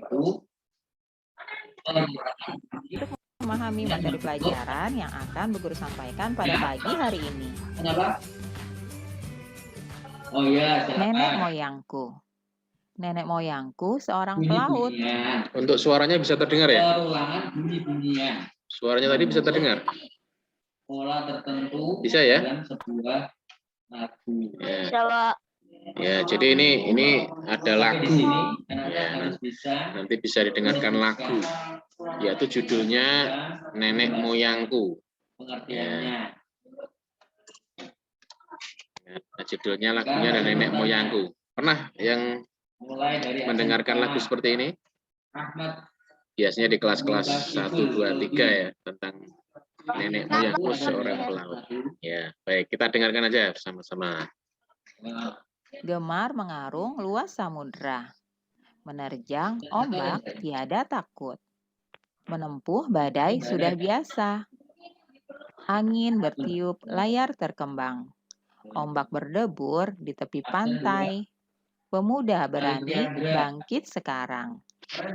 Untuk memahami materi pelajaran yang akan Bu Guru sampaikan pada pagi hari ini. Kenapa? Oh iya, Nenek silakan. moyangku. Nenek moyangku seorang pelaut. Bunyi-bunyian. Untuk suaranya bisa terdengar ya? Perulangan bunyi-bunyian. Suaranya tadi bisa terdengar? Pola tertentu Bisa ya? dalam sebuah lagu. Ya. Ya, jadi ini ada lagu. Di sini, Ya, harus bisa. nanti bisa didengarkan lagu. Yaitu judulnya Nenek Moyangku. Pengertiannya. Nah, judulnya lagunya ada Nenek Moyangku. Pernah yang Mulai dari mendengarkan lagu seperti ini? Ahmad. Biasanya di kelas-kelas 1, 2, 3 ya, tentang nenek moyangku seorang pelaut. Ya, baik, kita dengarkan aja bersama-sama. Gemar mengarung luas samudra. Menerjang ombak tiada takut. Menempuh badai sudah biasa. Angin bertiup layar terkembang. Ombak berdebur di tepi pantai. Pemuda berani bangkit sekarang.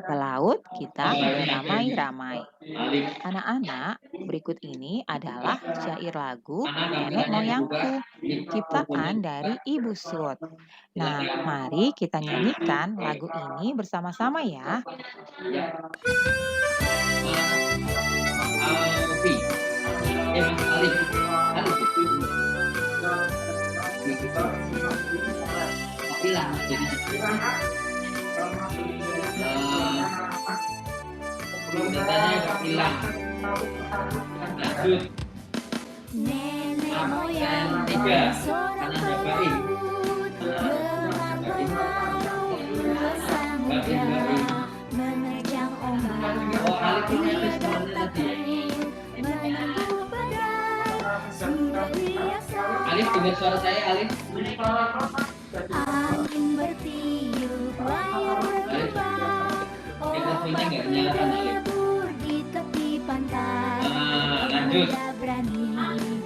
Pelaut kita beramai-ramai. Anak-anak, berikut ini adalah syair lagu Nenek Moyangku, ciptaan dari Ibu Sud. Nah, mari kita nyanyikan lagu ini bersama-sama ya. Nenek moyang seorang pelaut, berlabuh luas samudra, menerjang ombak tiada takut, menempuh badai sudah biasa. Alif, dengar suara saya, Alif. Angin bertiup layar berkembang, ombak berdebur di tepi pantai. Lanjut. Berani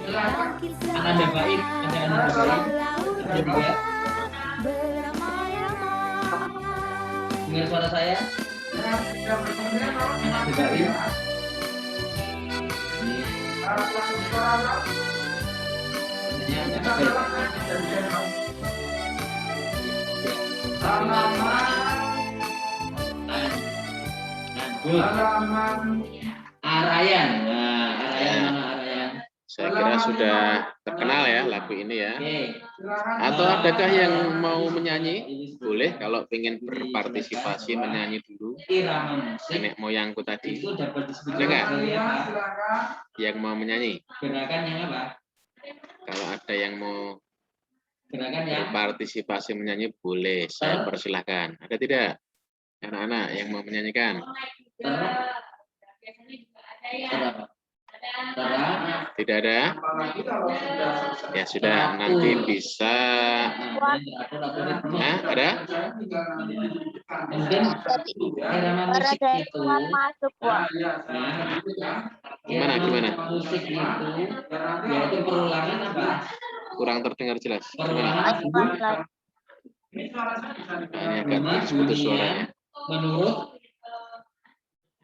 bangkit Anak baik, ada anak baik. Ada tiga. Beramai-ramai. Dengar suara saya. Anak baik. Arayan. Nah, Arayan mana Arayan? Saya kira sudah terkenal ya lagu ini ya. Oke. Atau adakah yang mau menyanyi? Boleh kalau ingin berpartisipasi menyanyi dulu. Irama musik Nenek moyangku tadi. itu dapat disebut Ada nggak? apa? Yang mau menyanyi? Gerakan yang apa? Kalau ada yang mau Gerakan yang berpartisipasi menyanyi boleh, saya persilahkan. Ada tidak? Anak-anak yang mau menyanyikan? terapa? Tidak ada? Ya sudah, nanti bisa. Nah, ada? Mungkin irama musik itu masuk, Wak. Gimana? Musik itu yaitu perulangan apa? Kurang terdengar jelas. Perulangan Ini agak putus suaranya.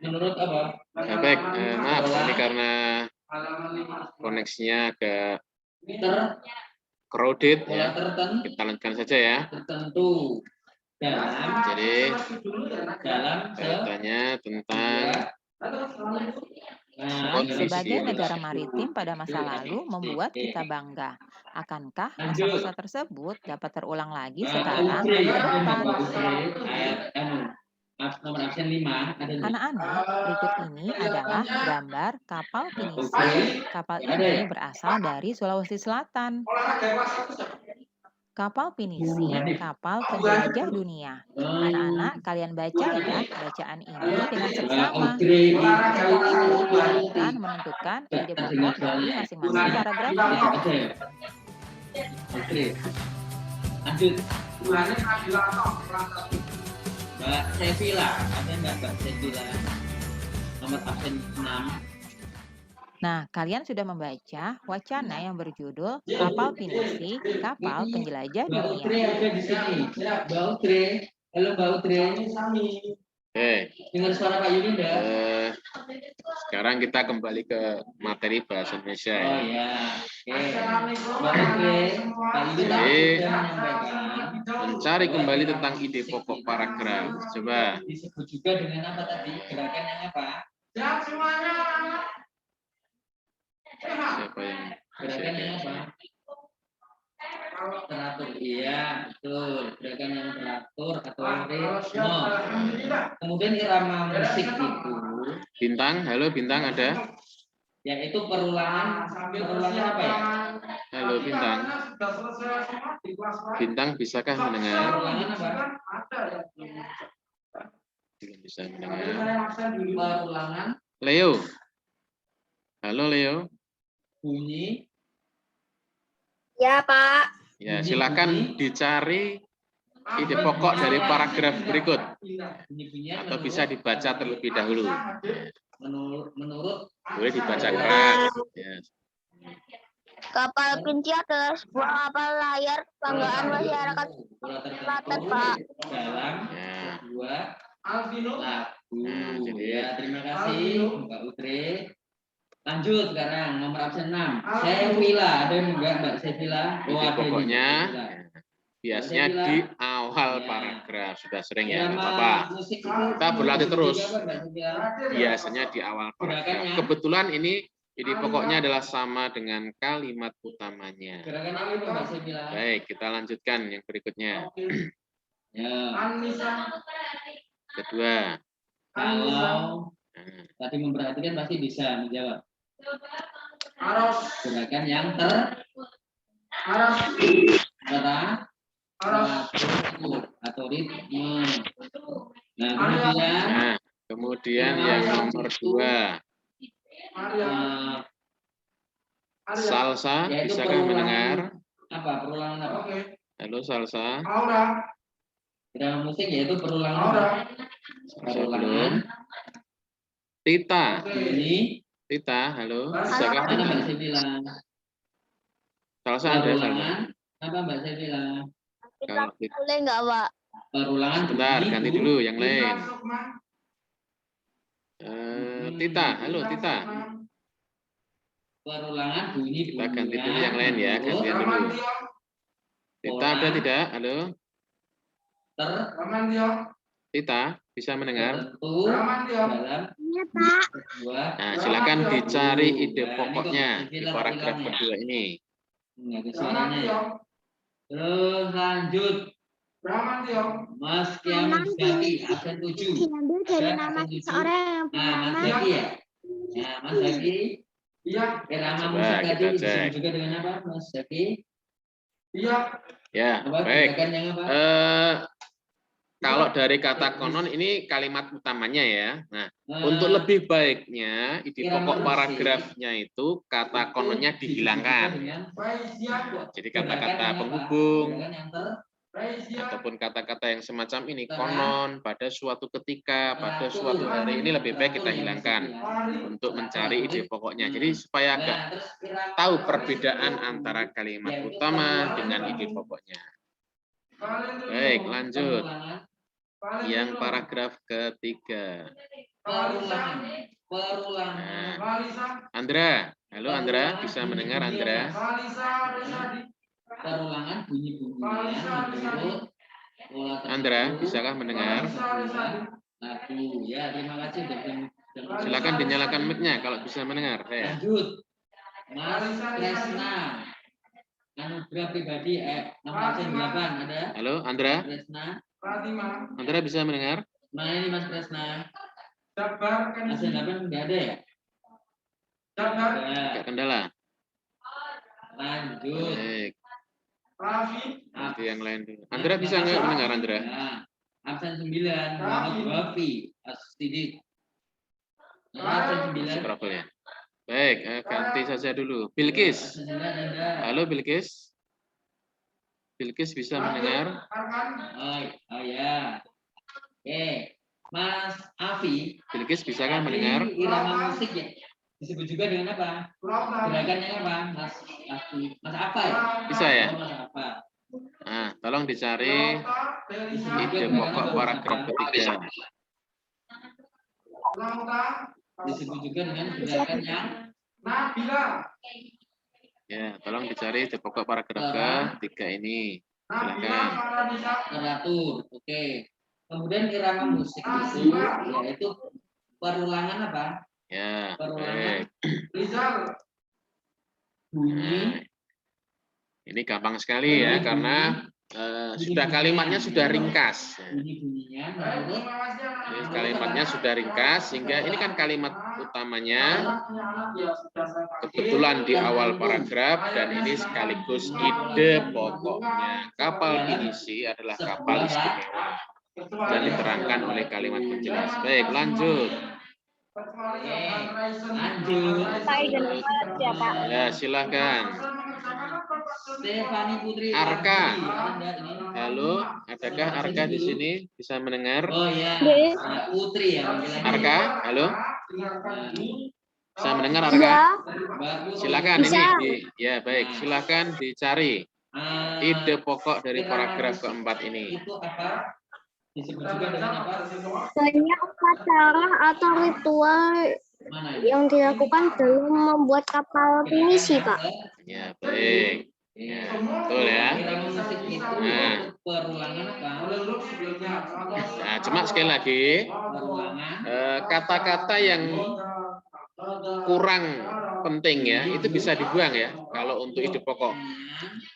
Menurut apa? Nah, baik, maaf ini karena koneksinya agak crowded ya. Kita lanjutkan saja ya. Tertentu Jadi dalam kaitannya tentang Sebagai negara maritim pada masa lalu membuat kita bangga. Akankah masa-masa tersebut dapat terulang lagi sekarang dan ke depan? Nomor absen 5 ada Anak-anak, berikut ini adalah gambar kapal pinisi. Kapal ini berasal dari Sulawesi Selatan. Kapal pinisi, kapal penjelajah dunia. Anak-anak, kalian baca ya bacaan ini dengan seksama. Bacaan ini akan menentukan ide pokok dari masing-masing paragrafnya. Oke. Lanjut. Mbak Sevilla, ada nggak Mbak Sevilla? Nomor absen 6. Nah, kalian sudah membaca wacana yang berjudul Kapal Pinisi, Kapal Penjelajah Dunia. Bautre ada di sini. Ya, Bautre. Halo Bautre. Oke. Dengar suara Pak Yudi enggak? Sekarang kita kembali ke materi bahasa Indonesia. Oh Ya. ya. Oke. Pak Yudi tadi sudah menyampaikan Mencari kembali tentang ide pokok paragraf. Coba. disebut juga dengan apa tadi? Gerakan yang apa? Siapa yang Gerakan yang apa? Teratur. Iya, betul. Gerakan yang teratur atau ritme. Kemudian irama musik itu Bintang, halo Bintang ada? yaitu perulangan apa ya? Halo Bintang. Bintang bisakah mendengar? Perulangan apa? Belum bisa mendengar. Perulangan Leo. Halo Leo. bunyi. Ya, Pak. Ya, silakan dicari ide pokok dari paragraf berikut Bunyi-bunyian atau bisa dibaca terlebih dahulu. menurut Boleh dibaca keras. Ya. Kapal Kelinci adalah sebuah kapal layar kebanggaan masyarakat Selatan, Pak. dalam Ya. sebuah lagu. jadi- Ya, terima kasih Mbak Utri. Lanjut sekarang nomor absen 6. Sevilla, ada yang enggak Mbak Sevilla? Ide ada pokoknya ini, Sevilla. biasanya di awal paragraf. Sudah sering ya, nggak Irama apa-apa. musik itu Kita berlatih terus. juga, Mbak Sevilla. Biasanya di awal paragraf. Gerakannya. Kebetulan ini ide pokoknya adalah sama dengan kalimat utamanya. Gerakannya apa Mbak Sevilla? Baik, kita lanjutkan yang berikutnya. Ya. Kedua. Kalau Nah, tadi memperhatikan pasti bisa menjawab. Gerakan yang teratur atau ritme. Nah, kemudian Nah, kemudian yang nomor 2. Salsa, yaitu bisakah mendengar? apa? Perulangan apa? Halo Salsa. Irama musik yaitu perulangan apa? Salsa belum. Perulangan Tita, ini Tita, halo. Bisakah mana Mbak mendengar? Sevilla? Salsa ada, Salsa. Perulangan apa Mbak Sevilla? Kalau Tita, Boleh nggak, Pak? Perulangan sebentar, bunyi ganti bu. dulu yang lain. Tita, halo Tita. Perulangan bunyi. Kita ganti dulu yang lain ya, gantian dulu. Tita ada tidak? Halo, Tita, bisa mendengar? Tertentu dalam Iya, Pak. sebuah. Nah, silakan dicari ide pokoknya di paragraf kedua ini. Nggak ada suaranya ya. Terus lanjut. Mas Kiamat Zaki absen 7. Diambil dari Ada nama absen 7. seseorang yang Nah, Mas bernama Zaki ya. Nah, Mas Zaki. Irama Coba musik kita tadi cek. disebut juga dengan apa, Mas Zaki? Ya, Apa baik. gerakan yang apa? Kalau dari kata konon ini kalimat utamanya ya. Nah, Nah, untuk lebih baiknya ide irama pokok musik paragrafnya itu kata kononnya disebut juga dihilangkan. dengan Jadi gerakan kata-kata yang apa? penghubung Gerakan yang ataupun kata-kata yang semacam ini konon pada suatu ketika, pada suatu hari ini lebih baik kita hilangkan untuk mencari ide pokoknya. Jadi supaya agak Nah, terus irama tahu musik perbedaan itu antara kalimat yaitu utama perulangan dengan apa? ide pokoknya. Baik, lanjut. Perulangan. Yang paragraf ketiga. Perulangan. Andra, halo Andra, bisa mendengar Andra? Perulangan bunyi-bunyian menurut pola tertentu. Andra, bisakah mendengar? Lagu. Ya, terima kasih sudah Silakan dinyalakan mic-nya kalau bisa mendengar. Ya. Lanjut. Mas Kresna. Anugerah pribadi nomor absen 8 ada? Halo Andra, Kresna. Andra bisa mendengar? Mana ini Mas Kresna? Absen 8 enggak ada ya? Ya. Agak kendala. Lanjut. Baik, nanti yang lain dulu. Andra bisa nggak mendengar Andra? Nah, absen 9 Muhammad Wafi As-Siddiq. Nah, absen 9. Scroll ya. Baik, ganti saja dulu. Bilkis, Absen 9 ada. halo Bilkis. Bilkis bisa mendengar? Oh ya. Oke. Mas Afi. Bilkis bisakah tadi mendengar? Irama musik ya. Disebut juga dengan apa? Gerakannya apa? Mas Afi. Mas apa ya? Bisa ya? Oh, Mas apa? Nah, tolong dicari ide pokok paragraf ketiga. Disebut juga dengan gerakan yang Ya, tolong dicari ide pokok paragraf ketiga ini. Silakan. teratur. Oke. Kemudian irama musik itu yaitu perulangan apa? Ya, Perulangan baik. bunyi. Nah, ini gampang sekali ya, karena sudah kalimatnya sudah ringkas. Bunyi-bunyinya menurut Jadi kalimatnya sudah ringkas, sehingga ini kan kalimat utamanya kebetulan di awal paragraf, dan ini sekaligus ide pokoknya. Kapal pinisi adalah kapal istimewa dan diterangkan oleh kalimat penjelas. Baik, lanjut. lanjut. Ya, Pak. Ya, silahkan. Stefani Putri Arka. Anda ini. Halo, adakah Arka di sini? Bisa mendengar? Oh ya, Yes. Putri ya panggilannya. Arka, halo? Bisa mendengar Arka? Ya. Bagus. Silakan Bisa. ya baik, silakan dicari ide pokok dari paragraf keempat ini. Itu apa? Disebut juga dengan apa? Banyak upacara atau ritual Mana ini? yang dilakukan dalam membuat kapal pinisi, Pak. Ya, baik. Ya, betul ya. Irama musik itu Nah. perulangan apa? Nah, cuma sekali lagi, Perulangan. kata-kata yang kurang penting ya, itu bisa dibuang ya, kalau untuk ide pokok.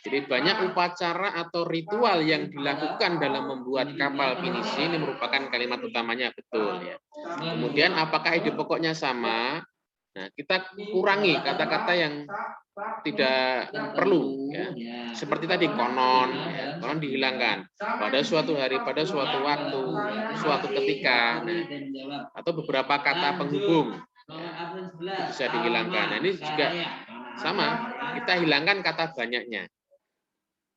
Jadi banyak upacara atau ritual yang dilakukan dalam membuat kapal pinisi, ini merupakan kalimat utamanya, betul ya. Kemudian apakah ide pokoknya sama? Nah, kita kurangi kata-kata yang tidak perlu ya. Seperti tadi konon, ya. Konon dihilangkan. Pada suatu hari, pada suatu waktu, suatu ketika, nah, atau beberapa kata penghubung ya, bisa dihilangkan. Nah, ini juga sama, kita hilangkan kata banyaknya.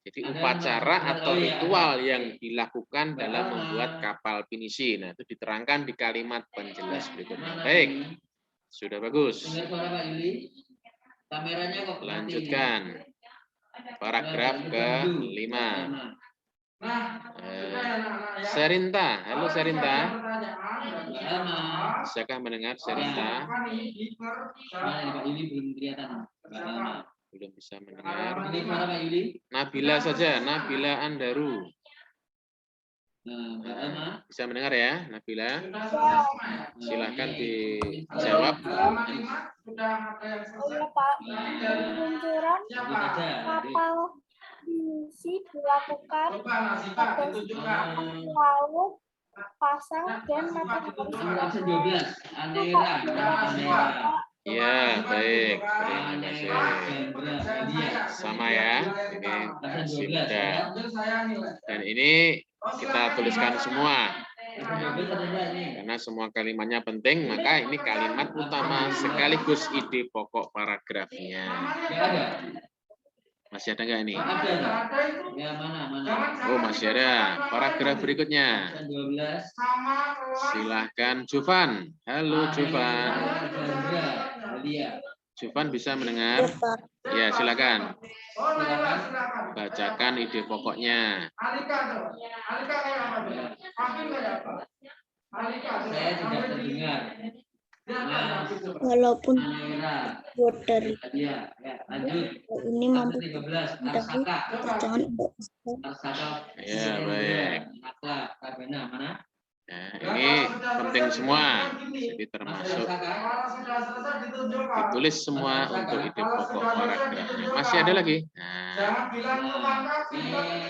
Jadi upacara atau ritual yang dilakukan dalam membuat kapal pinisi. Nah, itu diterangkan di kalimat penjelas berikutnya. Baik, sudah bagus. Kameranya kok Lanjutkan. Paragraf ke-5. Serinta, halo Serinta. Bisakah mendengar Serinta? Pak Yuli belum kelihatan. Belum bisa mendengar. Ini suara Pak Yuli. Nabila saja, Nabila Andaru. Bisa mendengar ya, Nabila? Silahkan dijawab. Oh, Pak. Peluncuran kapal pinisi dilakukan pada laut, pasang, dan Absen 12. Anera. Ya, baik. Terima kasih. Sama ya. Ini masih mudah. Dan ini kita tuliskan semua. Karena semua kalimatnya penting, maka ini kalimat utama sekaligus ide pokok paragrafnya. Masih ada nggak ini? Ya, mana? Oh, masih ada. Paragraf berikutnya. 12. Silahkan Jovan. Halo Jovan. Dia. Jovan bisa mendengar? Ya, silakan. Silakan. Bacakan ide pokoknya. Saya tidak terdengar. Walaupun Anera. water Ya, lanjut. ini mampu 13. tapi Arsaka. jangan Arsaka. Ya, baik. Nakla, Kabena, mana? Ya, ini penting semua. Jadi termasuk ditulis semua untuk ide pokok paragrafnya. Masih ada lagi. Nah,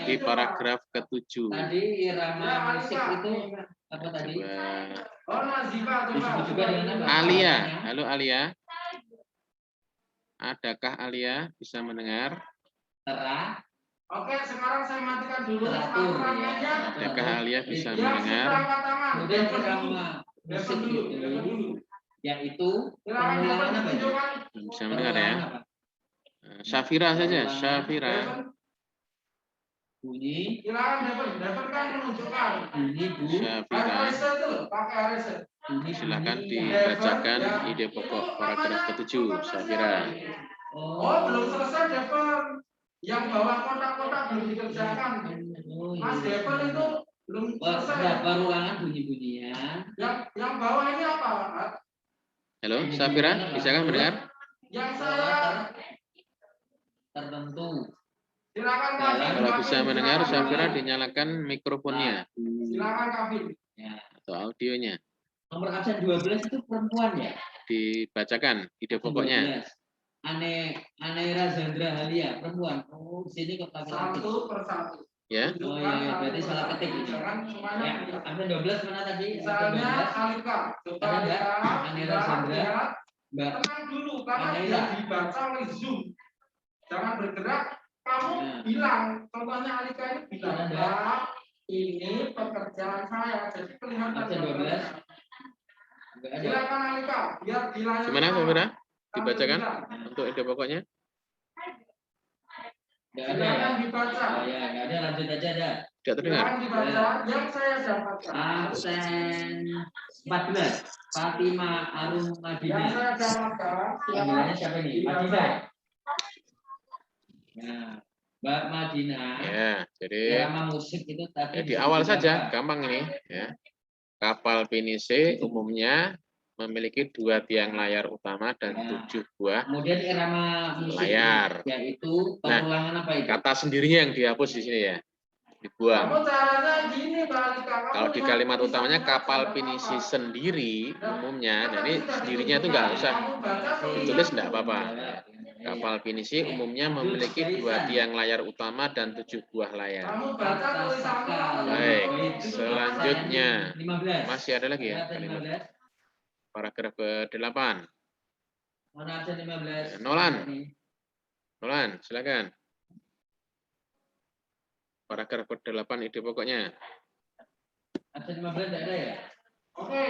di paragraf ke-7. Tadi irama musik itu apa tadi? Coba. Disebut juga dengan apa? Alia. Halo Alia. Adakah Alia bisa mendengar? Terang. Oke, sekarang saya matikan dulu. Teratur. Adakah Alia bisa mendengar? Kemudian irama musik itu yaitu pengulangan apa itu? Bisa mendengar ya? Syafira saja, Syafira. Bunyi. Dapat kan menunjukkan. Bunyi bu. Syafira. Silakan dibacakan ide pokok paragraf ke-7, Syafira. Oh, belum selesai Depan. Yang bawah kotak-kotak belum dikerjakan. Mas Depan itu belum selesai. Perulangan bunyi-bunyian. Yang bawah ini apa? Ahad. Halo, Safira, bisakah mendengar? Yang saya tertentu. silakan Kalau bisa mendengar, Safira dinyalakan mikrofonnya Silakan Kafir. Ya. atau audionya. Nomor absen 12 itu perempuan ya? Dibacakan ide pokoknya. 12. Anera Zandra Halia, perempuan. Oh, di sini kok laki-laki. Satu persatu. Ya. Oh iya, berarti salah ketik ini. Jangan semuanya. Ya, absen 12 mana tadi? Misalnya Alika. Coba Ada Mbak? Alika. Anera Zandra. Mbak. Tenang dulu karena Anera. dia dibaca oleh Zoom. Jangan bergerak. Kamu bilang, contohnya Alika ini bilang, Ada. Mbak, ini pekerjaan saya. Jadi kelihatan. Absen 12. Mbak ada. Silakan Alika, biar di layar. Gimana, Safira? Dibacakan untuk ide pokoknya? Nggak ada ya? Silakan dibaca. Oh ya, nggak ada, lanjut aja ada. Tidak terdengar. Silakan dibaca yang saya dapatkan. Absen 14. Fatima Arum Yang Madinah. saya dapatkan. Panggilannya siapa nih? Dibaca. Madinah. Nah, Mbak Madinah. Ya, jadi Irama musik itu tadi. di awal saja, gampang ini. Ya. Kapal pinisi umumnya memiliki 2 tiang layar utama dan 7 buah Kemudian irama musik layar. yaitu perulangan apa itu? Kata sendirinya yang dihapus di sini ya, dibuang. Kamu caranya gini, Mbak Alika. Kamu Kalau di cuma kalimat bisa utamanya baca kapal apa-apa. pinisi sendiri umumnya, nah ini Kan sendirinya itu sudah nggak usah kamu baca ditulis, tulisan. enggak apa-apa. Kapal pinisi umumnya memiliki 2 tiang layar utama dan 7 buah layar. Kamu baca tulisannya. Baik, selanjutnya 15. masih ada lagi ya Absen kalimat 15. paragraf ke-8. Mana absen 15? Nolan. Nolan, silakan. Paragraf ke-8 ide pokoknya. Absen 15 tidak ada ya? Oke,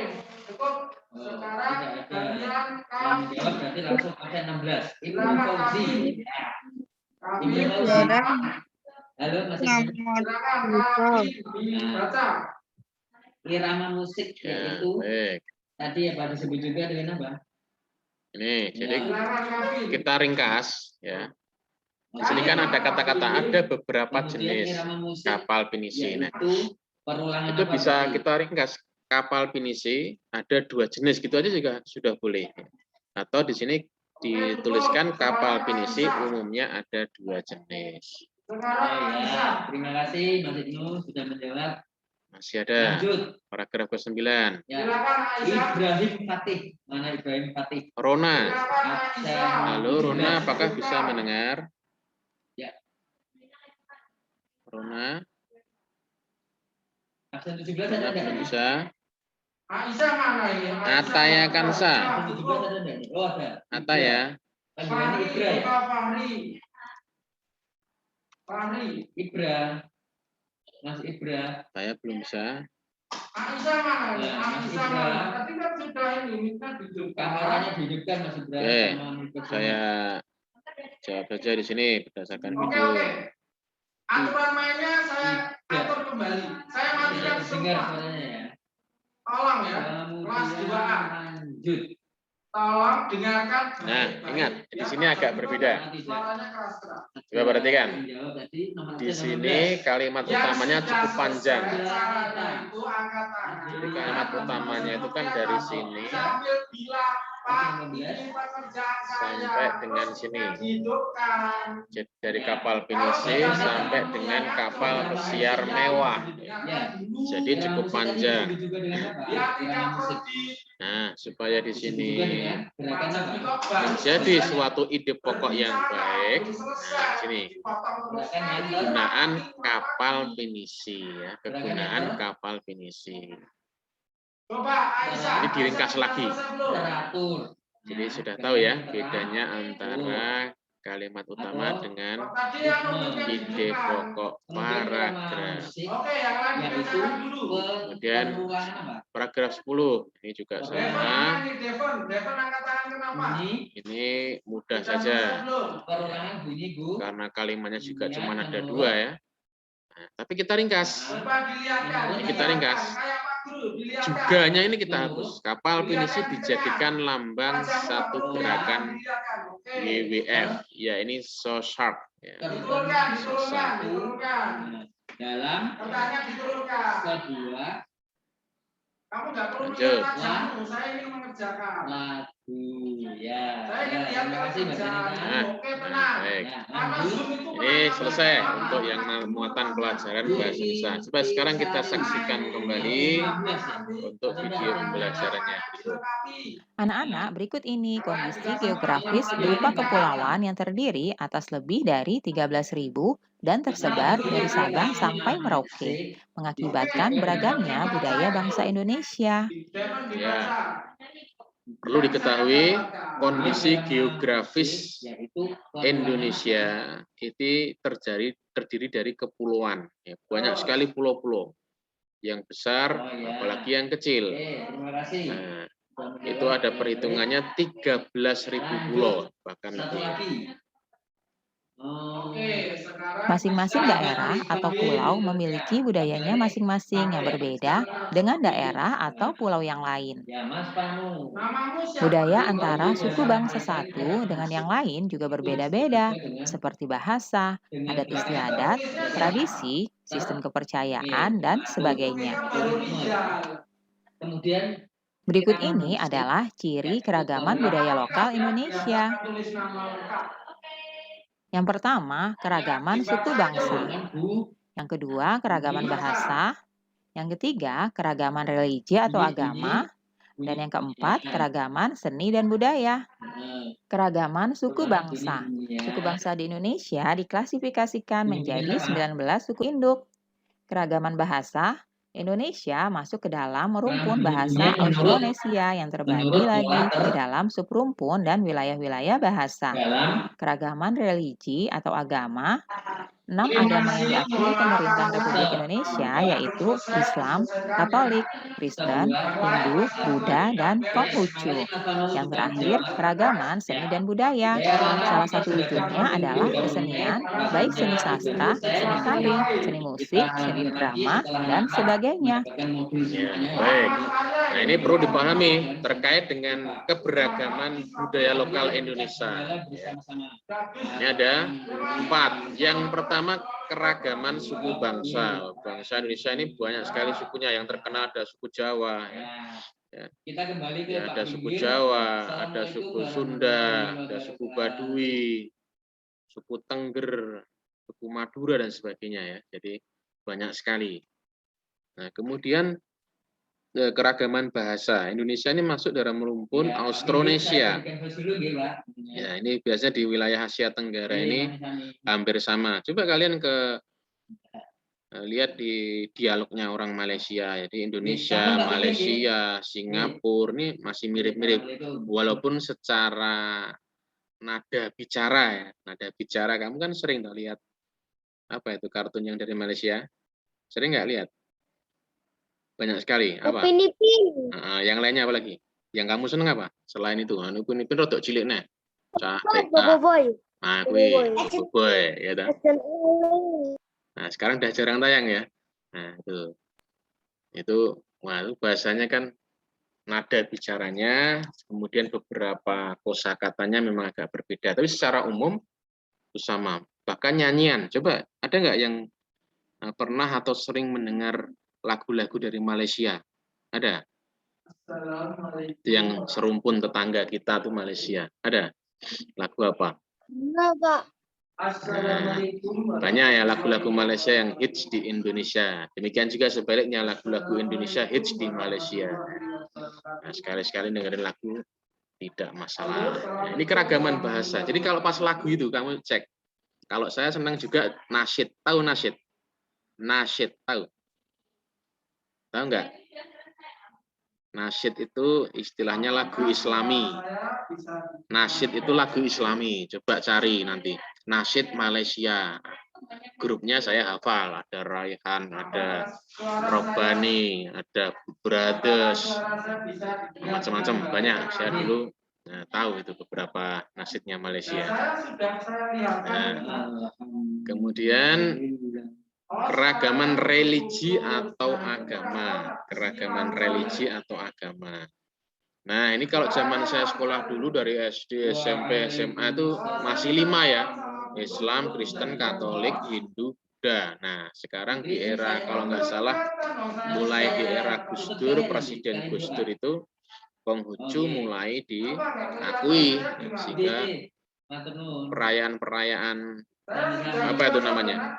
cukup. Sekarang Tidak ada. kalian Yang kami. menjawab berarti langsung absen 16. Ibnu Silakan Fauzi. Kami. Ibnu Fauzi. Halo, masih Silakan kami dibaca. irama musik Ya, yaitu baik. tadi apa disebut juga dengan apa? Ini, jadi Silakan kami. kita ringkas ya. Di sini kan ada kata-kata, ada beberapa Kemudian jenis irama musik kapal pinisi. Nah, yaitu perulangan itu apa bisa berarti? kita ringkas. Kapal pinisi ada 2 jenis, gitu aja juga sudah boleh. Atau di sini dituliskan kapal pinisi umumnya ada 2 jenis. Sekarang Oh bisa. ya, terima kasih Mas Ibnu sudah menjawab. Masih ada Lanjut. paragraf ke-9. Ya. Silakan Aisyah. Ibrahim Fatih. Mana Ibrahim Fatih? Rona. Silakan Aisyah. Halo Rona, apakah bisa mendengar? Ya. Rona, Absen 17 ada Rona belum enggak? bisa. Aisyah mana ini? Ataya Kansa. Absen 17 ada enggak? Oh ada. Ataya. Panggilannya Fahri, Ibra ya? Pak Fahri. Fahri. Ibra. Mas Ibra. Saya belum bisa. Aisyah mana ini? Ya, Mas Aisyah Ibra. mana? Tadi kan sudah ini minta duduk. Kameranya dihidupkan Mas Ibra. Oke, sama mikrofonnya. saya jawab saja di sini berdasarkan Oke, video. oke. Aturan mainnya saya atur kembali. Saya matikan Dengar semua. suaranya ya. Tolong ya. Kelas Kemudian 2A. lanjut. Tolong dengarkan. Nah, ingat, di sini agak berbeda. Suaranya keras keras. Coba perhatikan. Menjawab tadi nomor Di absen sini 16. kalimat utamanya cukup panjang. Caranya itu angkat tangan. Jadi kalimat utamanya itu kan dari sini Sambil bilang, Pak, ini pekerjaan saya. sampai dengan sini. Hidupkan. Jadi dari kapal pinisi sampai dengan kapal pesiar mewah. Ya. Jadi cukup panjang. Juga dengan apa? Dia tidak Irama musik. pergi. Nah, supaya di sini Juga dengan gerakan apa? menjadi suatu ide pokok yang baik. Nah, sini kegunaan kapal pinisi ya, kegunaan kapal pinisi. Coba Aisyah. Ini diringkas lagi. Teratur. Jadi sudah tahu ya bedanya antara kalimat utama dengan Tadi yang nunjukkan ide hidupkan. pokok Kemudian irama paragraf. musik Oke, yang lain yaitu dibacakan dulu. Kemudian perulangan apa? paragraf 10 ini juga Devon sama. mana nih, Devon? Devon angkat tangan kenapa? Ini Ini mudah Kita saja mulai belum? perulangan bunyi Bu. karena kalimatnya juga Iya, cuma ada yang 2 ya. Nah, tapi kita ringkas. Coba dilihatkan. Ini kita ringkas. Kayak Pak Guru, dilihatkan. Juganya ini kita hapus. Kapal pinisi dijadikan lambang satu gerakan WWF. Ya, ini so sharp. Ya. Diturunkan, diturunkan, Satu. diturunkan. Dalam Pertanyaan diturunkan. kedua Kamu nggak perlu Lanjut. lihat wajahmu, saya ingin mengerjakan. Lagu, ya. Saya ingin lihat Terima kasih Mbak kerjaan. Janita. Oke, tenang. Baik. Ya, Karena lanjut. Zoom itu Ini selesai untuk yang muatan pelajaran bahasa Indonesia. Coba sekarang kita saksikan kembali untuk video pembelajarannya berikut. Anak-anak, berikut ini kondisi geografis berupa kepulauan yang terdiri atas lebih dari 13.000 dan tersebar dari Sabang sampai Merauke, mengakibatkan beragamnya budaya bangsa Indonesia. Ya. Perlu diketahui kondisi geografis Indonesia itu terdiri dari kepulauan. Ya, banyak sekali pulau-pulau. Yang besar, apalagi yang kecil. Terima kasih. Nah, itu ada perhitungannya 13.000 pulau bahkan Lagi. Oke, sekarang Masing-masing daerah atau pulau memiliki budayanya masing-masing yang berbeda dengan daerah atau pulau yang lain. Ya, Mas Panu. namamu siapa? Budaya antara suku bangsa satu dengan yang lain juga berbeda-beda, seperti bahasa, adat istiadat, tradisi, sistem kepercayaan, dan sebagainya. Kemudian Berikut ini adalah ciri keragaman budaya lokal Indonesia. Yang pertama, keragaman suku bangsa. Yang kedua, keragaman bahasa. Yang ketiga, keragaman religi atau agama. Dan yang keempat, keragaman seni dan budaya. Keragaman suku bangsa. Suku bangsa di Indonesia diklasifikasikan menjadi 19 suku induk. Keragaman bahasa, Indonesia masuk ke dalam rumpun bahasa Austronesia yang terbagi lagi ke dalam subrumpun dan wilayah-wilayah bahasa. Keragaman religi atau agama, 6 agama yang diakui pemerintahan Republik Indonesia yaitu Islam, Katolik, Kristen, Hindu, Buddha, dan Konghucu. Yang terakhir, keragaman seni dan budaya. Salah satu wujudnya adalah kesenian, baik seni sastra, seni tari, seni musik, seni drama, dan sebagainya. Ya, baik. Nah, ini perlu dipahami terkait dengan keberagaman budaya lokal Indonesia. Ya. Ini ada 4. Yang pertama, keragaman suku bangsa. Bangsa Indonesia ini banyak sekali sukunya. Yang terkenal ada suku Jawa. Ya. Kita kembali ke Ya, ada suku Jawa, ada suku Sunda, ada suku Baduy, suku Tengger, suku Madura, dan sebagainya. Ya. Jadi banyak sekali. Nah, kemudian keragaman bahasa. Indonesia ini masuk dalam rumpun Austronesia. Ya, ini biasanya di wilayah Asia Tenggara ini hampir sama. Coba kalian lihat di dialognya orang Malaysia. Jadi Indonesia, Malaysia, Singapura ini masih mirip-mirip. Walaupun secara nada bicara ya. Nada bicara, kamu kan sering tuh lihat apa itu kartun yang dari Malaysia? Sering nggak lihat? Banyak sekali. Apa? Upin Ipin. Nah, yang lainnya apa lagi? Yang kamu seneng apa? Selain itu, Upin Ipin rodok cilik nih. Boboiboy. Nah, Boboiboy, ya dah. Nah, sekarang udah jarang tayang ya. Nah, itu wah, itu bahasanya kan nada bicaranya, kemudian beberapa kosakatanya memang agak berbeda, tapi secara umum itu sama. Bahkan nyanyian. Coba ada nggak yang pernah atau sering mendengar lagu-lagu dari Malaysia? Ada? Itu yang serumpun tetangga kita tuh Malaysia. Ada? Lagu apa? Enggak, Pak. Nah, banyak ya lagu-lagu Malaysia yang hits di Indonesia. Demikian juga sebaliknya lagu-lagu Indonesia hits di Malaysia. Nah, sekali-sekali dengerin lagu tidak masalah. Nah, ini keragaman bahasa. Jadi kalau pas lagu itu kamu cek. Kalau saya senang juga nasyid. Tahu nasyid? Nasyid, tahu? Tahu nggak? Nasyid itu istilahnya lagu Islami. Nasyid itu lagu Islami. Coba cari nanti. Nasyid Malaysia. Grupnya saya hafal. Ada Raihan, ada Robani, ada Brothers, macam-macam banyak. Saya dulu tahu itu beberapa nasyidnya Malaysia. Nah, kemudian keragaman religi atau agama. Keragaman religi atau agama. Nah, ini kalau zaman saya sekolah dulu dari SD, SMP, SMA itu masih 5 ya. Islam, Kristen, Katolik, Hindu, Buddha. Nah, sekarang di era kalau nggak salah mulai di era Gus Dur, Presiden Gus Dur itu Konghucu mulai diakui, sehingga perayaan-perayaan apa itu namanya,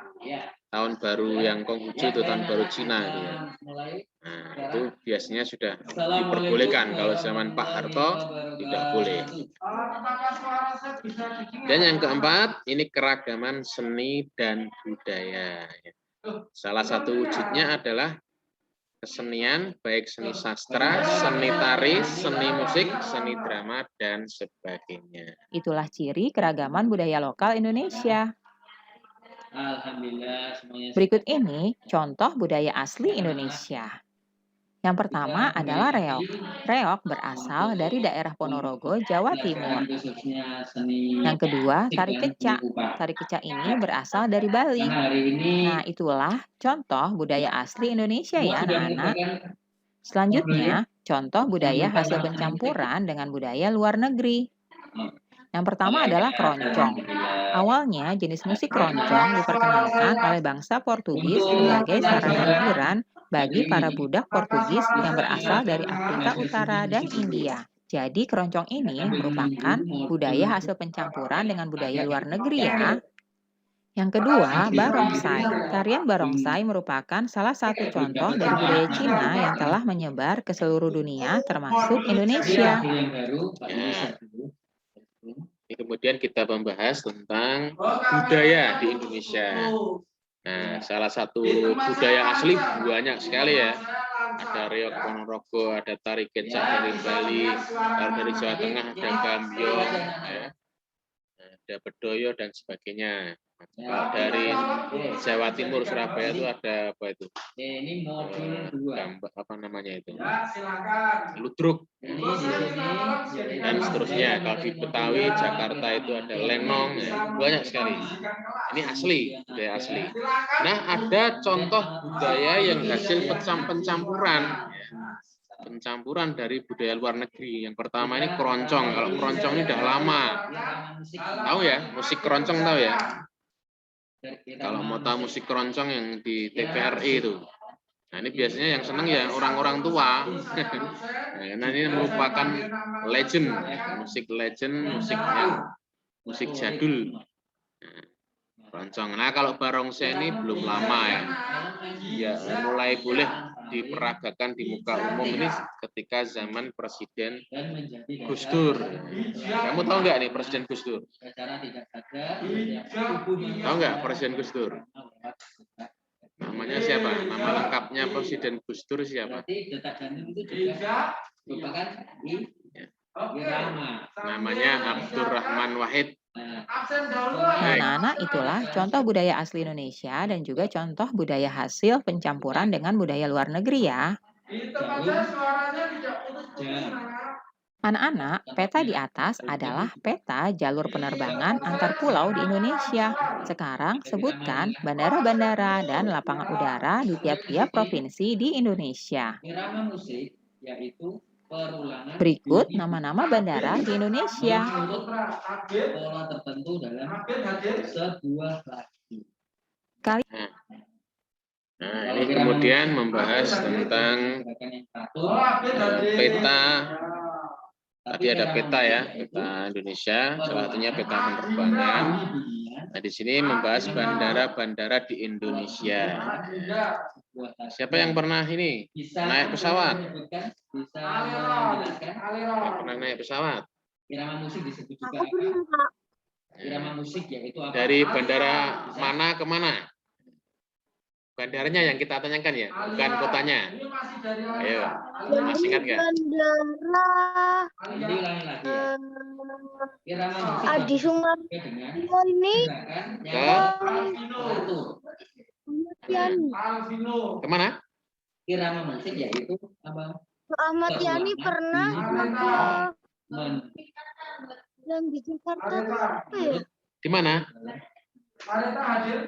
tahun baru yang Konghucu itu tahun baru Cina itu ya. Nah, itu biasanya sudah diperbolehkan. Kalau zaman Pak Harto tidak boleh. Dan yang keempat, ini keragaman seni dan budaya. Salah satu wujudnya adalah kesenian, baik seni sastra, seni tari, seni musik, seni drama, dan sebagainya. Itulah ciri keragaman budaya lokal Indonesia. Alhamdulillah semuanya. Berikut ini contoh budaya asli Indonesia. Yang pertama adalah reog. Reog berasal dari daerah Ponorogo, Jawa Timur. Yang kedua, tari kecak. Tari kecak ini berasal dari Bali. Nah, itulah contoh budaya asli Indonesia ya, anak-anak. Selanjutnya, contoh budaya hasil pencampuran dengan budaya luar negeri. Yang pertama adalah keroncong. Awalnya, jenis musik keroncong diperkenalkan oleh bangsa Portugis sebagai sarana hiburan bagi para budak Portugis yang berasal dari Afrika Utara dan India. Jadi, keroncong ini merupakan budaya hasil pencampuran dengan budaya luar negeri ya. Yang kedua, barongsai. Tarian barongsai merupakan salah satu contoh dari budaya Cina yang telah menyebar ke seluruh dunia, termasuk Indonesia. Kemudian kita membahas tentang budaya di Indonesia. Nah, salah satu budaya asli banyak sekali ya. Ada reog Ponorogo, ada tari kecak dari Bali, dari Jawa Tengah ada gambyong, ya. Ada bedoyo dan sebagainya. Kalau dari Jawa Timur Surabaya itu ada apa itu? Ini modul 2. Apa namanya itu? Ludruk. Dan seterusnya. Kalau di Betawi, Jakarta itu ada lenong, ya. Banyak sekali. Ini asli, budaya asli. Nah, ada contoh budaya yang hasil pencampuran. Pencampuran dari budaya luar negeri. Yang pertama ini keroncong. Kalau keroncong ini udah lama. Tahu ya? Musik keroncong tahu ya? Kalau mau tahu musik keroncong yang di TVRI itu. Nah, ini biasanya yang senang ya orang-orang tua. Nah, ini merupakan legend, musik legend, musik jadul. Nah, keroncong. Nah, kalau barongsai ini belum lama ya. Ya, mulai boleh diperagakan di muka umum ini ketika zaman Presiden Gus Dur. Kamu tahu nggak nih Presiden Gus Dur? Tahu nggak Presiden Gus Dur? Namanya siapa? Nama lengkapnya Presiden Gus Dur siapa? Namanya Abdurrahman Wahid. Nah, anak-anak, itulah contoh budaya asli Indonesia dan juga contoh budaya hasil pencampuran dengan budaya luar negeri ya. Anak-anak, peta di atas adalah peta jalur penerbangan antar pulau di Indonesia. Sekarang sebutkan bandara-bandara dan lapangan udara di tiap-tiap provinsi di Indonesia. Berikut nama-nama bandara di Indonesia. Pola tertentu dalam sebuah lagu. Nah, ini kemudian membahas tentang peta. Tadi ada peta ya, peta Indonesia, salah satunya peta penerbangan. Nah, di sini membahas bandara-bandara di Indonesia. Siapa yang pernah ini naik pesawat? Yang pernah naik pesawat? Irama musik disebut juga apa? Irama musik yaitu apa? Dari bandara mana ke mana? Bandaranya yang kita tanyakan ya, bukan kotanya. Ayo, masih ingat nggak? Bandara Jadi ulangi lagi ya. Irama musik Adi Sungai dengan ini Ke kemana? Irama musik yaitu apa? Ahmad Yani pernah Men- yang di Jakarta tuh apa ya? Di mana?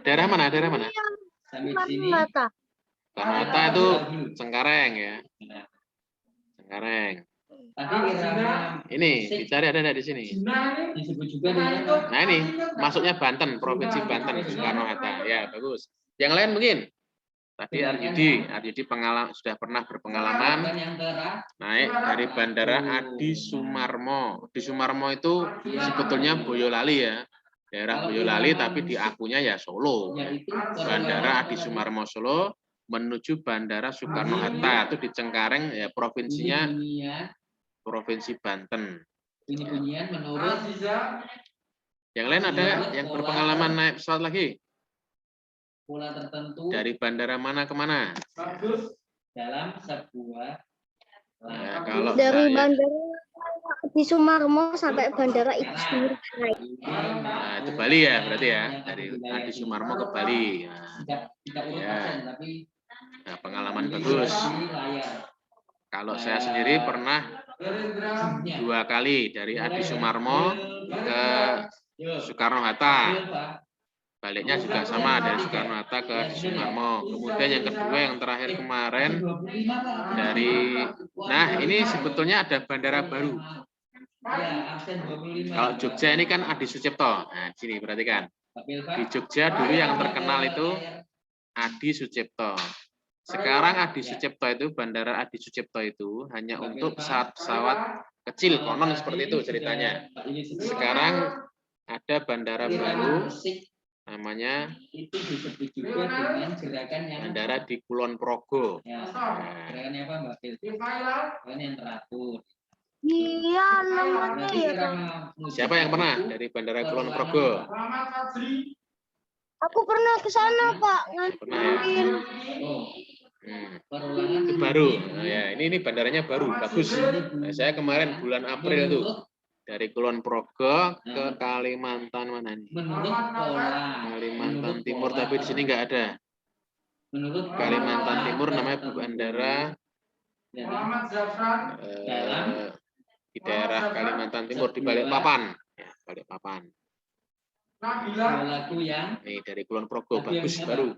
Daerah mana? Daerah mana? Sampai sini. Mata. Mata itu Cengkareng ya. Cengkareng. Tadi irama Ini dicari ada di sini. disebut juga dengan Nah ini masuknya Banten, provinsi Banten, Soekarno Hatta. Ya bagus. Yang lain mungkin? Tadi Aryudi sudah pernah berpengalaman naik dari Bandara Adi Sumarmo. Adi Sumarmo itu sebetulnya Boyolali ya, daerah Boyolali, tapi di akunya ya Solo. Bandara Adi Sumarmo Solo menuju Bandara Soekarno-Hatta itu di Cengkareng ya, provinsinya Provinsi Banten. Bunyi-bunyian menurut Yang lain ada yang berpengalaman naik pesawat lagi? pola tertentu Dari bandara mana ke mana? dalam sebuah Nah, kalau Dari saya, Bandara di Sumarmo sampai Bandara Igusti Ngurah Rai. nah, itu Bali ya berarti ya, dari Adi Sumarmo ke Bali. Nah, tidak urut ya. absen, tapi Nah, pengalaman bagus. di layar. Kalau saya sendiri pernah 2 kali dari Adi Sumarmo ke Soekarno-Hatta. Baliknya juga sama dari Soekarno-Hatta ke Adi Sumarmo. Kemudian yang kedua, yang terakhir kemarin dari, nah ini sebetulnya ada bandara baru. Kalau Jogja ini kan Adi Sucipto. Nah, sini perhatikan. Di Jogja dulu yang terkenal itu Adi Sucipto. Sekarang Adi Sucipto itu, bandara Adi Sucipto itu hanya untuk pesawat-pesawat kecil, konon seperti itu ceritanya. Sekarang ada bandara baru namanya itu disebut juga dengan gerakan yang bandara di Kulon Progo. ya, gerakannya apa Mbak Fil? Gerakan yang teratur. Iya, namanya Berarti ya. irama Siapa yang pernah dari bandara Kulon Progo? Aku pernah ke sana, Pak. Pernah ya? Oh, Hmm. Itu baru. Nah, ya, ini bandaranya baru, bagus. Nah, saya kemarin bulan April tuh dari Kulon Progo ke Kalimantan mana nih? menurut pola Kalimantan Timur, tapi di sini nggak ada. menurut Kalimantan Timur namanya bandara di daerah Kalimantan Timur di Balikpapan. Ya, Balikpapan. dua lagu yang Nih dari Kulon Progo, bagus baru.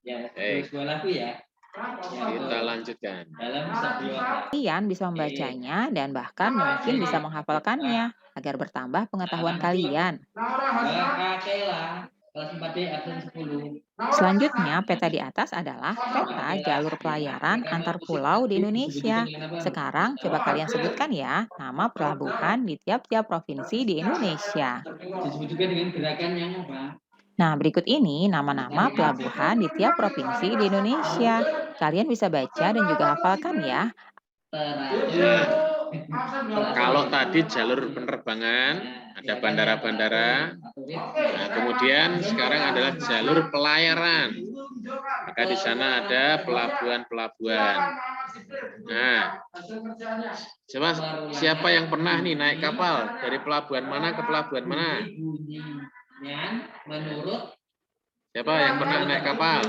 ya Baik. dua lagu ya. Kita lanjutkan. Dalam sebuah Kalian bisa membacanya dan bahkan mungkin bisa menghafalkannya agar bertambah pengetahuan kalian. Akela kelas 4D absen 10. Selanjutnya, peta di atas adalah peta jalur pelayaran antar pulau di Indonesia. Sekarang coba kalian sebutkan ya nama pelabuhan di tiap-tiap provinsi di Indonesia. Disebut juga dengan gerakan yang apa? Nah, berikut ini nama-nama pelabuhan di tiap provinsi di Indonesia. Kalian bisa baca dan juga hafalkan ya. Kalau tadi jalur penerbangan, ada bandara-bandara. Nah, kemudian sekarang adalah jalur pelayaran. Maka di sana ada pelabuhan-pelabuhan. Nah, siapa yang pernah nih naik kapal dari pelabuhan mana ke pelabuhan mana? Menurut Siapa yang pernah naik kapal?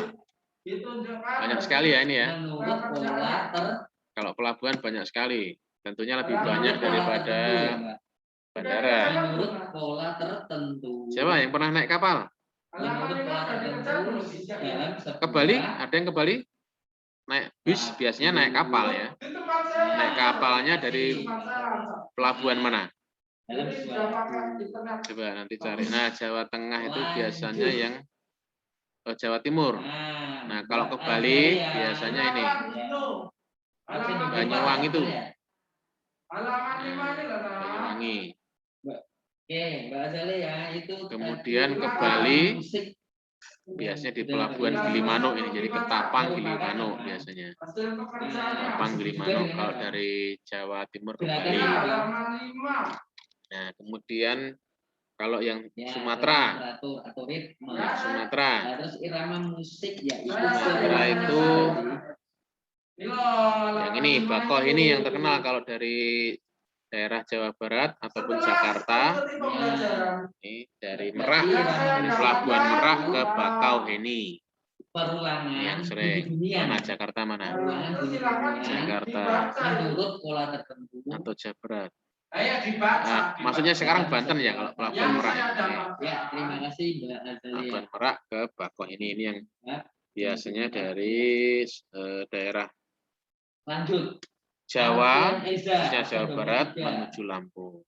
Banyak sekali ya ini ya. menurut pola Kalau pelabuhan banyak sekali. Tentunya lebih banyak daripada bandara. menurut pola tertentu. Siapa yang pernah naik kapal? Menurut pola tertentu dalam Ke Bali? Ada yang ke Bali? Naik bis biasanya naik kapal ya. Naik kapalnya dari pelabuhan mana? dalam sebuah Coba nanti cari. Nah, Jawa Tengah itu biasanya yang Jawa Timur. Nah, kalau ke Bali biasanya ini Banyuwangi itu. Banyuwangi. Oke, Mbak Azale ya, itu Kemudian ke Bali biasanya di pelabuhan Gilimanuk ini, jadi Ketapang Gilimanuk biasanya. Ketapang Gilimanuk kalau dari Jawa Timur ke Bali. Nah, kemudian kalau yang Sumatera, Sumatera, terus irama musik ya Sumatera itu yang ini Bakoh ini yang terkenal kalau dari daerah Jawa Barat ataupun Jakarta. Ini dari Merak, dari pelabuhan Merak ke Bakauheni. perulangan Yang sering mana Jakarta mana? Jakarta menurut pola tertentu atau Jawa Barat. Nah, maksudnya sekarang Banten ya kalau pelabuhan Merak. ya. Terima kasih Mbak Azali. Pelabuhan Merak ke Bakauheni ini yang biasanya dari daerah Lanjut. Jawa, khususnya Jawa Barat menuju Lampung.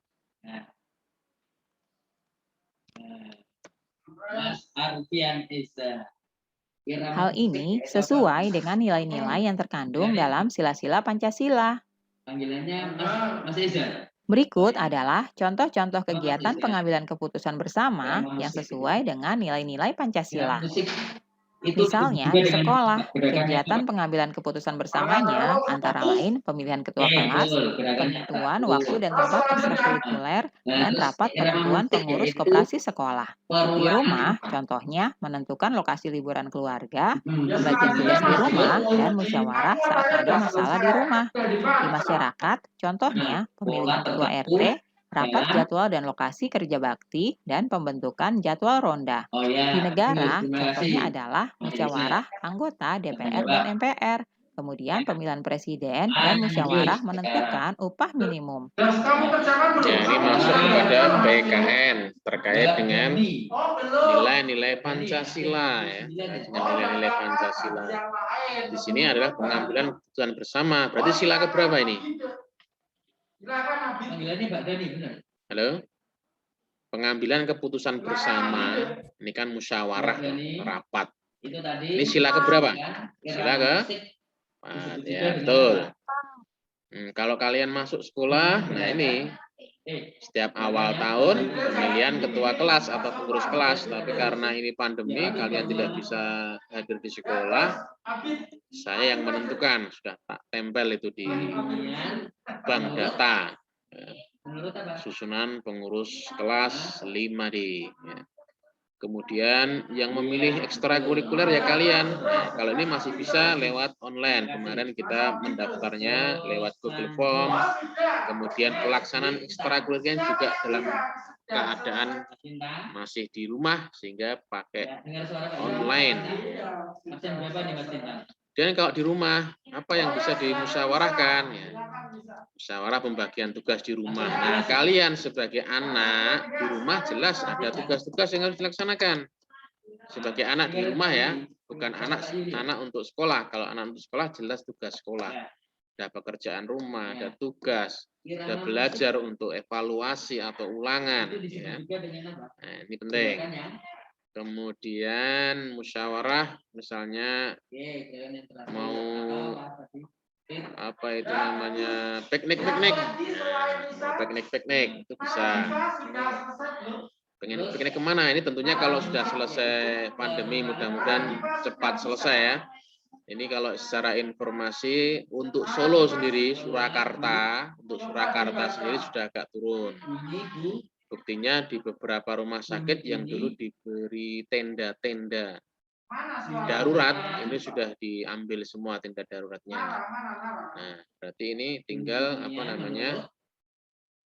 Mas Arfian Eza. Hal ini sesuai dengan nilai-nilai yang terkandung dalam sila-sila Pancasila. Panggilannya Mas Eza. Berikut adalah contoh-contoh kegiatan pengambilan keputusan bersama yang sesuai dengan nilai-nilai Pancasila. Musik itu Misalnya juga di dengan sekolah, gerakannya kegiatan pengambilan keputusan bersamanya antara lain pemilihan ketua kelas, penentuan waktu dan tempat ekstrakurikuler, dan rapat penentuan pengurus koperasi sekolah. Di rumah, contohnya menentukan lokasi liburan keluarga, pembagian tugas di rumah, dan musyawarah saat ada masalah di rumah. Di masyarakat, contohnya pemilihan ketua RT, rapat jadwal dan lokasi kerja bakti, dan pembentukan jadwal ronda. Oh ya, Di negara, terima contohnya kasih. adalah musyawarah anggota DPR dan MPR, kemudian pemilihan presiden, dan Lanjut musyawarah sekarang. menentukan upah minimum. Terus kamu kerjakan belum? Ya, ini masuk kepada PKN terkait dengan Oh, belum. nilai-nilai Pancasila ya. Dengan nilai-nilai Pancasila. Di sini adalah pengambilan keputusan bersama. Berarti sila keberapa ini? Silakan Habib. Panggilannya Mbak Dani, benar? Halo? Pengambilan keputusan bersama. Ini kan musyawarah, rapat. Itu tadi. Ini sila keberapa? Kan? Sila ke? Ya, betul. Kalau kalian masuk sekolah, nah ini setiap awal tahun pemilihan ketua kelas atau pengurus kelas, tapi karena ini pandemi kalian tidak bisa hadir di sekolah, saya yang menentukan, sudah tak tempel itu di bank data susunan pengurus kelas 5D ya. Kemudian yang memilih ekstrakurikuler ya kalian. Nah, kalau ini masih bisa lewat online. Kemarin kita mendaftarnya lewat Google Form. Kemudian pelaksanaan ekstrakurikuler juga dalam keadaan masih di rumah sehingga pakai online. Dan kalau di rumah, apa yang bisa dimusyawarahkan? Ya, musyawarah pembagian tugas di rumah. Nah, kalian sebagai anak di rumah jelas ada tugas-tugas yang harus dilaksanakan. Sebagai anak di rumah ya, bukan anak untuk sekolah. Kalau anak untuk sekolah jelas tugas sekolah. Ada pekerjaan rumah, ada tugas, ada belajar untuk evaluasi atau ulangan. Ya. Nah, ini penting. Kemudian musyawarah misalnya mau apa itu namanya piknik itu bisa. Pengen piknik kemana? Ini tentunya kalau sudah selesai pandemi mudah-mudahan cepat selesai ya. Ini kalau secara informasi untuk Solo sendiri Surakarta sendiri sudah agak turun. Buktinya di beberapa rumah sakit yang dulu diberi tenda-tenda darurat, ini sudah diambil semua tenda daruratnya. Nah, berarti ini tinggal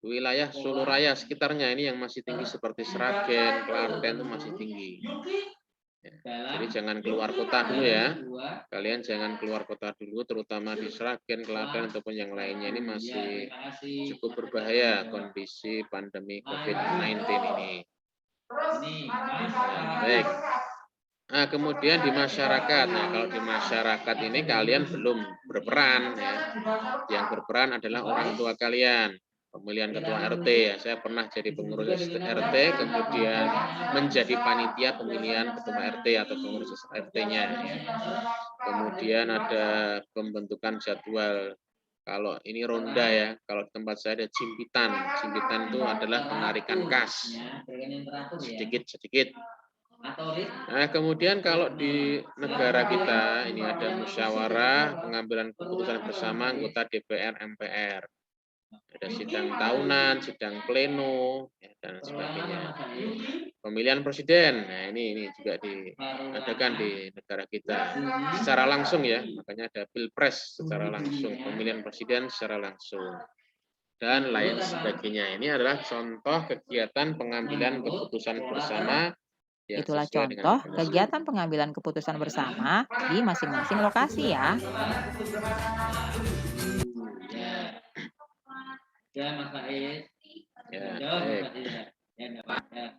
wilayah Solo Raya sekitarnya ini yang masih tinggi seperti Sragen, Klaten itu masih tinggi. Ya, jadi jangan keluar kota dulu ya. Kalian jangan keluar kota dulu, terutama di Sragen, Klaten ataupun yang lainnya ini masih cukup berbahaya kondisi pandemi COVID-19 ini. Baik. Nah, kemudian di masyarakat. Nah, kalau di masyarakat ini kalian belum berperan ya. Yang berperan adalah orang tua kalian. Pemilihan ketua RT ya, saya pernah jadi pengurus RT, kemudian menjadi panitia pemilihan ketua RT atau pengurus RT-nya. Ya. Kemudian ada pembentukan jadwal. Kalau ini ronda ya, kalau di tempat saya ada jimpitan. Jimpitan itu adalah penarikan kas, sedikit-sedikit. Nah, kemudian kalau di negara kita ini ada musyawarah pengambilan keputusan bersama anggota DPR MPR. Ada sidang tahunan, sidang pleno, ya, dan sebagainya. Pemilihan presiden, nah ini juga diadakan di negara kita secara langsung ya, makanya ada pilpres secara langsung, pemilihan presiden secara langsung, dan lain sebagainya. Ini adalah contoh kegiatan pengambilan keputusan bersama. Itulah contoh kegiatan pengambilan keputusan bersama di masing-masing lokasi ya. Ya, Mas Faiz. Ya, baik.